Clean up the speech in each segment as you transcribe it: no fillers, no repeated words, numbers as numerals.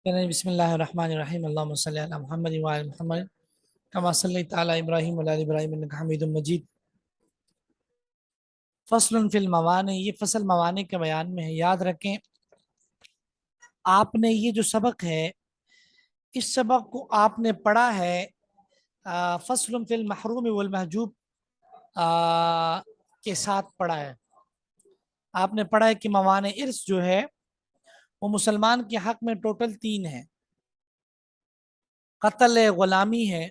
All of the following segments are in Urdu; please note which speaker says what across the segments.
Speaker 1: بسم اللہ الرحمن الرحیم اللہم صلی علی محمد وعلی محمد کما صلیت علی ابراہیم وعلی آل ابراہیم انک حمید مجید۔ فصل فی الموانع، یہ فصل موانع کے بیان میں ہے۔ یاد رکھیں آپ نے یہ جو سبق ہے، اس سبق کو آپ نے پڑھا ہے فصل فی المحروم والمحجوب کے ساتھ پڑھا ہے۔ آپ نے پڑھا ہے کہ موانع ارث جو ہے وہ مسلمان کے حق میں ٹوٹل 3 ہیں: قتل، غلامی ہے،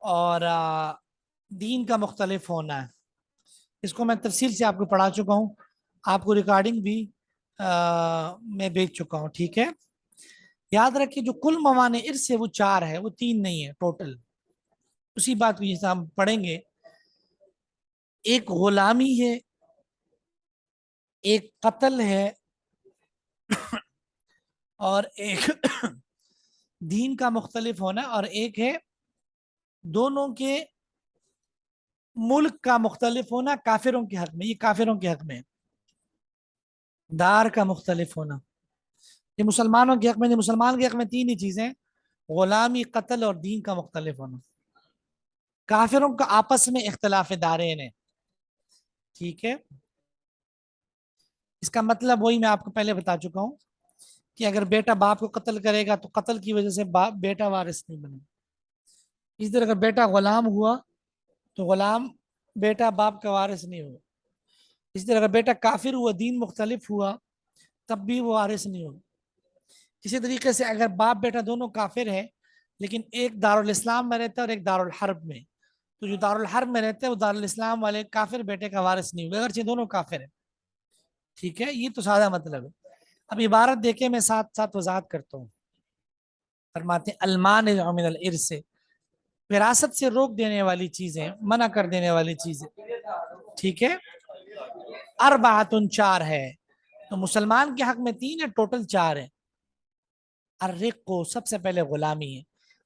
Speaker 1: اور دین کا مختلف ہونا ہے۔ اس کو میں تفصیل سے آپ کو پڑھا چکا ہوں، آپ کو ریکارڈنگ بھی میں بھیج چکا ہوں، ٹھیک ہے۔ یاد رکھیں جو کل موانع ارث ہے وہ 4 ہے، وہ 3 نہیں ہے ٹوٹل۔ اسی بات کو جیسے ہم پڑھیں گے، ایک غلامی ہے، ایک قتل ہے، اور ایک دین کا مختلف ہونا، اور ایک ہے دونوں کے ملک کا مختلف ہونا کافروں کے حق میں۔ یہ کافروں کے حق میں دار کا مختلف ہونا، یہ مسلمانوں کے حق میں نہیں۔ مسلمان کے حق میں 3 ہی چیزیں: غلامی، قتل اور دین کا مختلف ہونا۔ کافروں کا آپس میں اختلاف دارین ہے، ٹھیک ہے۔ اس کا مطلب وہی میں آپ کو پہلے بتا چکا ہوں کہ اگر بیٹا باپ کو قتل کرے گا تو قتل کی وجہ سے بیٹا وارث نہیں بنے۔ اس طرح اگر بیٹا غلام ہوا تو غلام بیٹا باپ کا وارث نہیں ہوا۔ اس طرح اگر بیٹا کافر ہوا، دین مختلف ہوا، تب بھی وہ وارث نہیں ہو۔ اسی طریقے سے اگر باپ بیٹا دونوں کافر ہیں لیکن ایک دارالاسلام میں رہتا ہے اور ایک دارالحرب میں، تو جو دارالحرب میں رہتے ہیں وہ دارالاسلام والے کافر بیٹے کا وارث نہیں ہوگا اگرچہ دونوں کافر ہیں، ٹھیک ہے۔ یہ تو سادہ مطلب ہے۔ اب عبارت دیکھیں، میں ساتھ ساتھ وضاحت کرتا ہوں۔ فرماتے ہیں المانع من الارث، وراثت سے روک دینے والی چیزیں، منع کر دینے والی چیزیں، ٹھیک ہے۔ اربعۃ، 4 ہے، تو مسلمان کے حق میں 3 ہے، ٹوٹل 4 ہے۔ الرق کو سب سے پہلے غلامی ہے،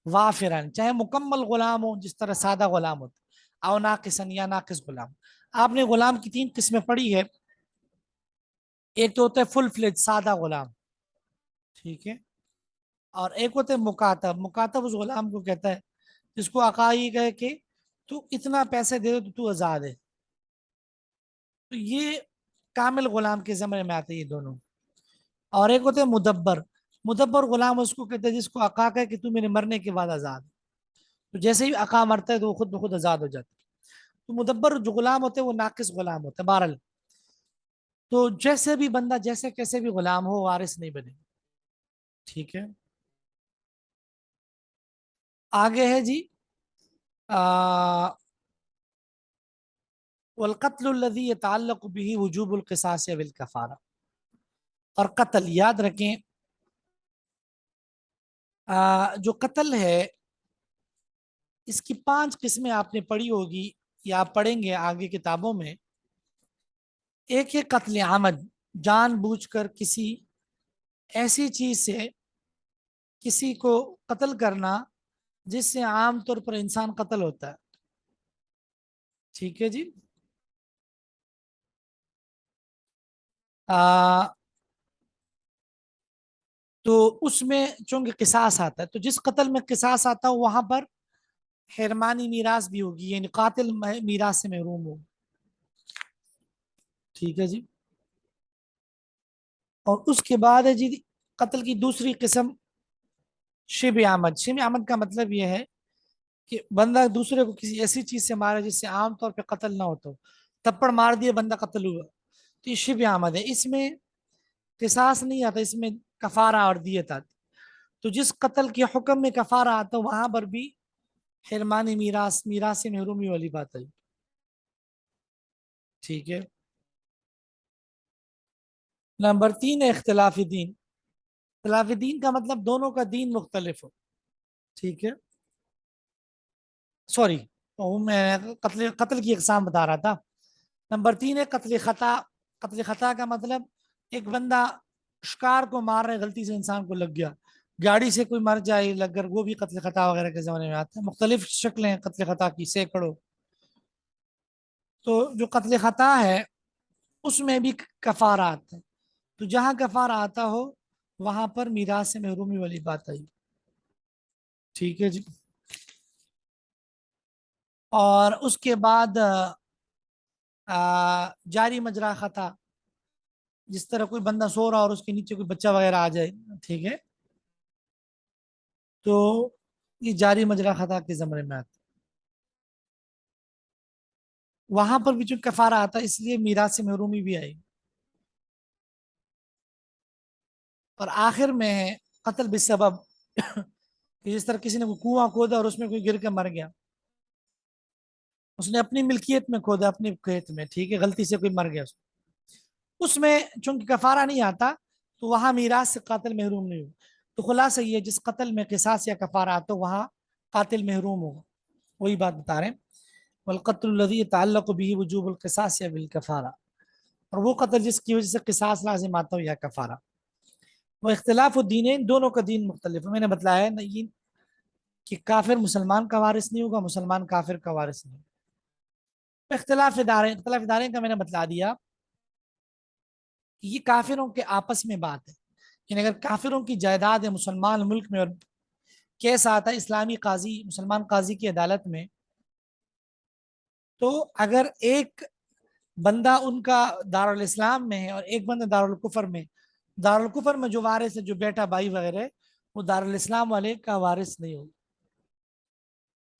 Speaker 1: وافرن چاہے مکمل غلام ہو جس طرح سادہ غلام ہوتا، او ناقصن یا ناقص غلام۔ آپ نے غلام کی 3 قسمیں پڑھی ہے۔ ایک تو ہوتا ہے فل فلیج سادہ غلام، ٹھیک ہے، اور ایک ہوتا ہے مکاتب۔ مکاتب اس غلام کو کہتا ہے جس کو آقا یہ کہے کہ تو اتنا پیسے دے دو تو آزاد ہے، تو یہ کامل غلام کے زمرے میں آتے ہیں یہ دونوں۔ اور ایک ہوتے ہیں مدبر۔ مدبر غلام اس کو کہتے ہیں جس کو آقا کہے کہ تو میرے مرنے کے بعد آزاد، تو جیسے ہی آقا مرتا ہے تو وہ خود بخود آزاد ہو جاتا ہے۔ تو مدبر جو غلام ہوتے ہیں وہ ناقص غلام ہوتے ہیں بہرحال۔ تو جیسے بھی بندہ جیسے کیسے بھی غلام ہو وارث نہیں بنے، ٹھیک ہے۔ آگے ہے جی والقتل الذي يتعلق به وجوب القصاص بالکفارہ، اور قتل یاد رکھیں جو قتل ہے اس کی 5 قسمیں آپ نے پڑھی ہوگی یا آپ پڑھیں گے آگے کتابوں میں۔ ایک ہے قتل عمد، جان بوجھ کر کسی ایسی چیز سے کسی کو قتل کرنا جس سے عام طور پر انسان قتل ہوتا ہے، ٹھیک ہے جی۔ تو اس میں چونکہ قصاص آتا ہے، تو جس قتل میں قصاص آتا ہے وہاں پر حرمانی میراث بھی ہوگی، یعنی قاتل میراث سے محروم ہوگا، ٹھیک ہے جی۔ اور اس کے بعد ہے جی قتل کی دوسری قسم شبہ عمد۔ شبہ عمد کا مطلب یہ ہے کہ بندہ دوسرے کو کسی ایسی چیز سے مارے جس سے عام طور پہ قتل نہ ہوتا ہو، تھپڑ مار دیا بندہ قتل ہوا، تو یہ شبہ عمد ہے۔ اس میں قصاص نہیں آتا، اس میں کفارہ اور دیت آتی۔ تو جس قتل کے حکم میں کفارہ آتا ہے وہاں پر بھی حرمانی میراث سے محرومی والی بات ہے، ٹھیک ہے۔ نمبر 3 ہے اختلاف دین۔ اختلاف دین کا مطلب دونوں کا دین مختلف ہو، ٹھیک ہے۔ سوری، میں قتل کی اقسام بتا رہا تھا۔ نمبر 3 ہے قتل خطا۔ قتل خطا کا مطلب ایک بندہ شکار کو مار رہے، غلطی سے انسان کو لگ گیا، گاڑی سے کوئی مر جائے لگ کر، وہ بھی قتل خطا وغیرہ کے زمانے میں آتا ہے۔ مختلف شکلیں ہیں قتل خطا کی، سینکڑوں۔ تو جو قتل خطا ہے اس میں بھی کفارہ آتا ہے، تو جہاں کفارہ آتا ہو وہاں پر میراث سے محرومی والی بات آئی. ٹھیک ہے جی. اور اس کے بعد جاری مجرا خطا، جس طرح کوئی بندہ سو رہا اور اس کے نیچے کوئی بچہ وغیرہ آ جائے، ٹھیک ہے، تو یہ جاری مجرا خطا کے زمرے میں آتا ہے. وہاں پر بھی چونکہ کفارہ آتا ہے، اس لیے میراث سے محرومی بھی آئی. اور آخر میں ہے قتل بسبب، کہ جس طرح کسی نے کوئی کنواں کھودا اور اس میں کوئی گر کے مر گیا، اس نے اپنی ملکیت میں کھودا، اپنے کھیت میں، ٹھیک ہے، غلطی سے کوئی مر گیا، اس میں چونکہ کفارہ نہیں آتا تو وہاں میراث سے قاتل محروم نہیں ہو. تو خلاصہ یہ جس قتل میں قصاص یا کفارہ آتا وہاں قاتل محروم ہوگا. وہی بات بتا رہے ہیں، والقتل الذي يتعلق به وجوب القصاص یا بالکفارہ، اور وہ قتل جس کی وجہ سے قصاص لازم آتا ہو یا کفارہ. وہ اختلاف الدینین، دونوں کا دین مختلف ہے. میں نے بتلایا ہے نہیں کہ کافر مسلمان کا وارث نہیں ہوگا، مسلمان کافر کا وارث نہیں ہوگا. اختلاف دارین، اختلاف دارین کا میں نے بتلا دیا کہ یہ کافروں کے آپس میں بات ہے. یعنی اگر کافروں کی جائیداد ہے مسلمان ملک میں، اور کیس آتا ہے اسلامی قاضی، مسلمان قاضی کی عدالت میں، تو اگر ایک بندہ ان کا دارالاسلام میں ہے اور ایک بندہ دارالکفر میں، دارالکفر میں جو وارث ہے، جو بیٹا بھائی وغیرہ، وہ دارالاسلام والے کا وارث نہیں ہوگا.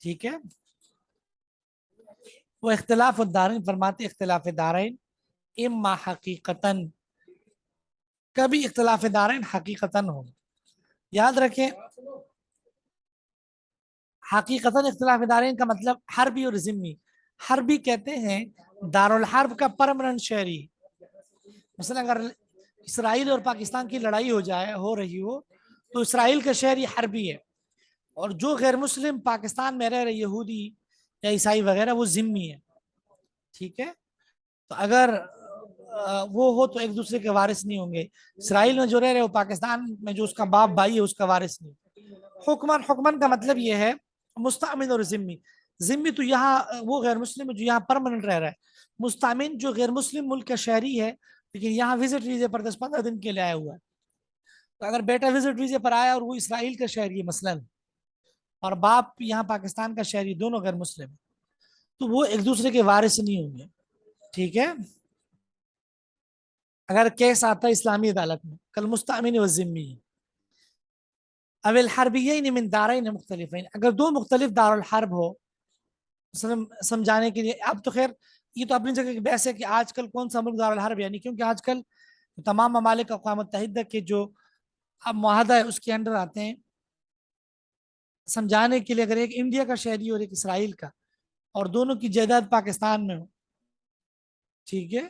Speaker 1: ٹھیک ہے. وہ اختلاف الدارین فرماتے اختلاف دارین اما حقیقتاً، کبھی اختلاف دارین حقیقتاً ہو. یاد رکھیں حقیقتاً اختلاف دارین کا مطلب حربی اور ذمی. حربی کہتے ہیں دارالحرب کا پرمننٹ شہری. مثلا اگر اسرائیل اور پاکستان کی لڑائی ہو رہی ہو تو اسرائیل کا شہری حربی ہے، اور جو غیر مسلم پاکستان میں رہ رہے یہودی یا عیسائی وغیرہ وہ ذمی ہے. ٹھیک ہے. تو اگر وہ ہو تو ایک دوسرے کے وارث نہیں ہوں گے. اسرائیل میں جو رہ رہے وہ پاکستان میں جو اس کا باپ بھائی ہے اس کا وارث نہیں. حکمن کا مطلب یہ ہے مستعمن اور ذمی. ذمی تو یہاں وہ غیر مسلم جو یہاں پرماننٹ رہ رہا ہے. مستعمن جو غیر مسلم ملک کا شہری ہے لیکن یہاں وزٹ ویزے پر 10-15 دن کے لیے آیا ہوا ہے. تو اگر بیٹا وزٹ ویزے پر آیا اور وہ اسرائیل کا شہری ہے مثلا، اور باپ یہاں پاکستان کا شہری، دونوں غیر مسلم، تو وہ ایک دوسرے کے وارث نہیں ہوں گے. ٹھیک ہے. اگر کیس آتا ہے اسلامی عدالت میں کل مستعمن و ذمی، اب الحربیین من دارین مختلفین، اگر دو مختلف دارالحرب ہو، سمجھانے کے لیے. اب تو خیر یہ تو اپنی جگہ کی بحث ہے کہ آج کل کون سا ملک دارالحرب، یعنی کیونکہ آج کل تمام ممالک اقوام متحدہ کے جو اب معاہدہ ہے اس کے انڈر آتے ہیں. سمجھانے کے لیے اگر ایک انڈیا کا شہری اور ایک اسرائیل کا، اور دونوں کی جائیداد پاکستان میں ہو، ٹھیک ہے،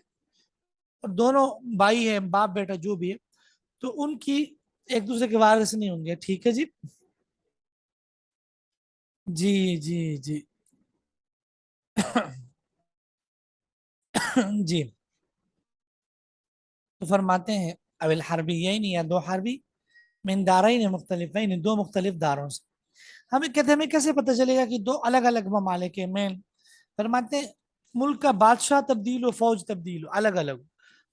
Speaker 1: اور دونوں بھائی ہیں، باپ بیٹا جو بھی ہے، تو ان کی ایک دوسرے کے وارث نہیں ہوں گے. ٹھیک ہے جی. جی جی جی جی. تو فرماتے ہیں اب الحربیین، یا دو حربی، من دارین مختلفین، دو مختلف داروں سے. ہمیں کہتے ہیں ہمیں کیسے پتہ چلے گا کہ دو الگ الگ ممالک ہیں؟ مین فرماتے ہیں ملک کا بادشاہ تبدیل ہو، فوج تبدیل ہو، الگ الگ ہو،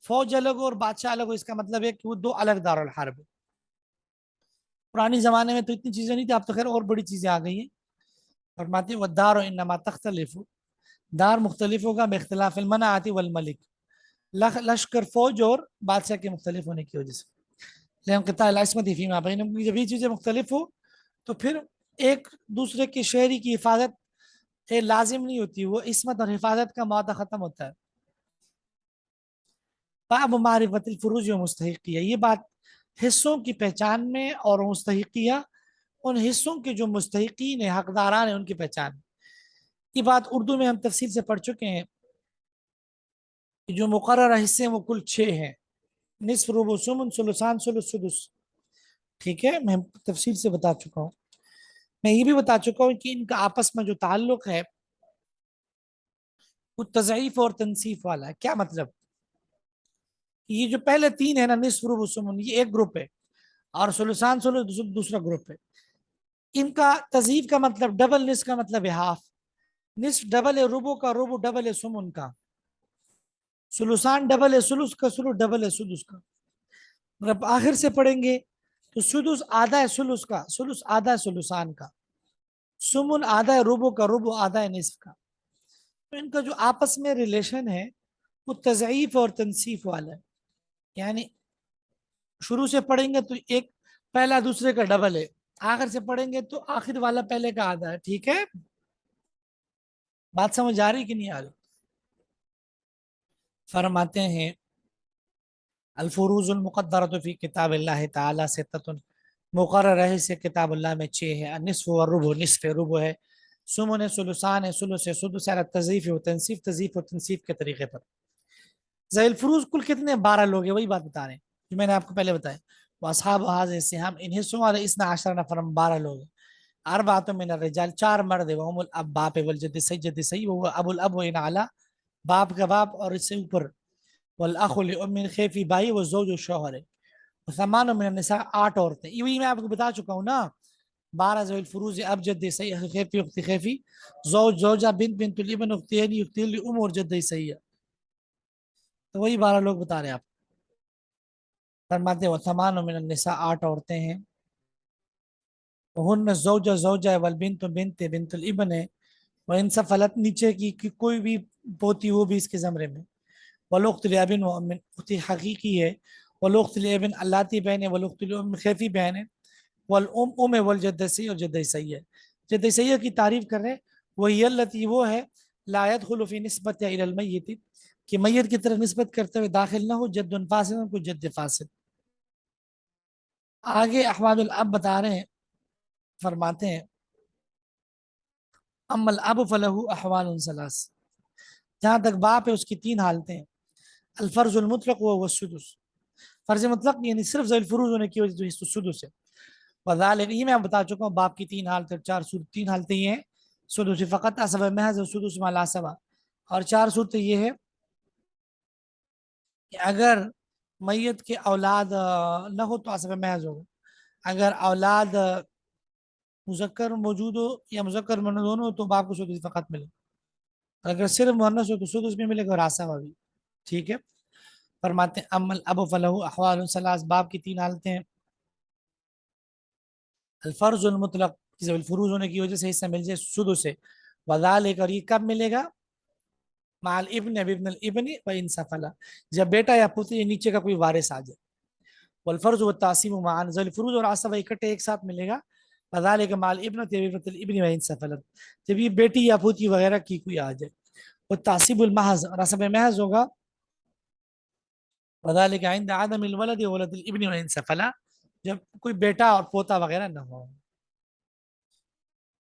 Speaker 1: فوج الگ ہو اور بادشاہ الگ ہو، اس کا مطلب ہے کہ وہ دو الگ دارالحرب ہے. پرانے زمانے میں تو اتنی چیزیں نہیں تھی، اب تو خیر اور بڑی چیزیں آ گئی ہیں. فرماتے ہیں والدار انما تختلف، دار مختلف ہوگا باختلاف المناعت والملک، لشکر فوج اور بادشاہ کے مختلف ہونے کی وجہ سے. لانقطاع العصمت فیما بینہم، جب یہ چیزیں مختلف ہو تو پھر ایک دوسرے کے شہری کی حفاظت لازم نہیں ہوتی، وہ عصمت اور حفاظت کا معاہدہ ختم ہوتا ہے. باب معرفت الفروج و مستحقیہ، یہ بات حصوں کی پہچان میں اور مستحقیہ، ان حصوں کے جو مستحقین ہیں، حقداران ہیں، ان کی پہچان. یہ بات اردو میں ہم تفصیل سے پڑھ چکے ہیں کہ جو مقررہ حصے ہیں وہ کل 6 ہیں: نصف، ربع، ثمن، ثلثان، ثلث، سدس. ٹھیک ہے. میں تفصیل سے بتا چکا ہوں. میں یہ بھی بتا چکا ہوں کہ ان کا آپس میں جو تعلق ہے وہ تضعیف اور تنصیف والا ہے. کیا مطلب؟ یہ جو پہلے 3 ہے نا، نصف، ربع، ثمن، یہ ایک گروپ ہے، اور ثلثان، ثلث دوسرا گروپ ہے. ان کا تضعیف کا مطلب ڈبل، نصف کا مطلب ہے ہاف، نصف ڈبل ہے ربع کا، ربع ڈبل ہے ثمن کا، ثلثان ڈبل ہے ثلث کا، ثلث ڈبل ہے سدس کا. مطلب آخر سے پڑھیں گے تو سدس آدھا ہے سلس کا، سلس آدھا ہے سلسان کا، سمن آدھا ہے ربو کا، ربو آدھا ہے نصف کا. تو ان کا جو آپس میں ریلیشن ہے وہ تضعیف اور تنصیف والا ہے. یعنی شروع سے پڑھیں گے تو ایک پہلا دوسرے کا ڈبل ہے، آخر سے پڑھیں گے تو آخر والا پہلے کا آدھا ہے. ٹھیک ہے، بات سمجھ آ رہی کہ نہیں آ رہی؟ فرماتے ہیں الفروض المقدرۃ فی کتاب اللہ تعالی ستۃ، مقرر ہے سے کتاب اللہ میں 6 ہے. النصف والربع، نصف ربع ہے، سمن ثلثان ہے، ثلث ہے، سدس ہے، تضعیف و تنصیف، تضعیف و تنصیف کے طریقے پر. ذیل الفروض کل کتنے 12 لوگ ہیں، وہی بات بتا رہے ہیں جو میں نے آپ کو پہلے بتایا. واصحاب هذه السهام ان حصوں والے 12 نفر، 12 لوگ ہیں. اربعۃ من الرجال، 4 مرد ہیں، وهم الاب باپ ہے، والجد صحیح، جد صحیح، وہ ابو الاب ان اعلی، باپ کا باپ اور اس سے اوپر، والاخ لام خیفی بھائی، والزوج شوہر ہے. وثمان من النساء 8 عورتیں. یہی میں آپ کو بتا چکا ہوں نا، 12 ذوی الفروض، اب جد صحیح، خیفی اخت خیفی، زوج زوجہ، بنت بنت الابن، اختیانی اختی الام، اور جد صحیح ہے. تو وہی 12 لوگ بتا رہے ہیں آپ. فرماتے ہیں وثمان من النساء، 8 عورتیں ہیں. ہن زوجہ زوجہ، والبنت بنت بنت الابن ہے. وان سفلت، نیچے کی کوئی بھی پوتی وہ بھی اس کے زمرے میں. والاخت لابن وام، اخت حقیقی ہے. والاخت لابن اللاتی بہن ہے، والاخت لام خیفی بہن ہے. والام ام ہے، والجد صحیح، اور جد صحیح ہے. جد صحیح کی تعریف کر رہے ہیں، وہی التی، وہ ہے، لا يدخل فی نسبت الى المیت، کہ میت کی طرف نسبت کرتے ہوئے داخل نہ ہو جد فاسد، کوئی جد فاسد. آگے احوال الاب بتا رہے ہیں، فرماتے ہیں اما الاب فلہ احوال ثلاث، جہاں تک باپ ہے اس کی 3 حالتیں ہیں. الفرض المطلق وہ السدس، فرض مطلق یعنی صرف ذیل الفروض ہونے کی وجہ سے سدس ہے. وذالک، یہ میں بتا چکا ہوں، باپ کی 3 حالتیں، 4 صورت، 3 حالتیں یہ ہیں. سدس فقط، عصبہ محض، سدس ما لا عصبہ. اور 4 صورتیں یہ ہے کہ اگر میت کے اولاد نہ ہو تو عصبہ محض ہوگا. اگر اولاد مذکر موجود ہو یا مذکر مؤنث دونوں ہو تو باپ کو سدس فقط ملے. اگر صرف مؤنث ہو تو سدس بھی ملے گا اور عصبہ بھی. ٹھیک ہے. فرماتے ہیں اما الاب فلہ احوال ثلاث، باپ کی 3 حالتیں ہیں. الفرض المطلق، ذوی الفروض ہونے کی وجہ سے حصہ مل جائے سدس سے. وذالک، اور یہ کب ملے گا؟ مع الابن، ابن الابن وان سفل، جب بیٹا یا پوتی نیچے کا کوئی وارث آ جائے. والفرض والتعصیب معا، ذوی الفروض اور عصبہ اکٹھے ایک ساتھ ملے گا. وذالک مع الابن ابن الابن وان سفلت، جب یہ بیٹی یا پوتی وغیرہ کی کوئی آ جائے. والتعصیب المحض، اور عصبہ محض ہوگا. وذالک عند عدم الولد وولد الابن وان سفل، جب کوئی بیٹا اور پوتا وغیرہ نہ ہو،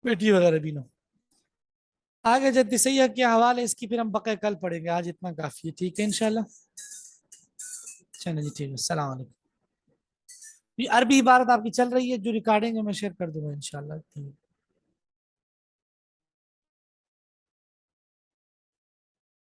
Speaker 1: بیٹی وغیرہ بھی نہ ہو. آگے جد سیاح کے حوالے اس کی پھر ہم بقیہ کل پڑھیں گے، آج اتنا کافی ہے. ٹھیک ہے انشاءاللہ. چلیں جی ٹھیک ہے، السلام علیکم. عربی عبارت آپ کی چل رہی ہے، جو ریکارڈنگ ہے میں شیئر کر دوں گا انشاءاللہ.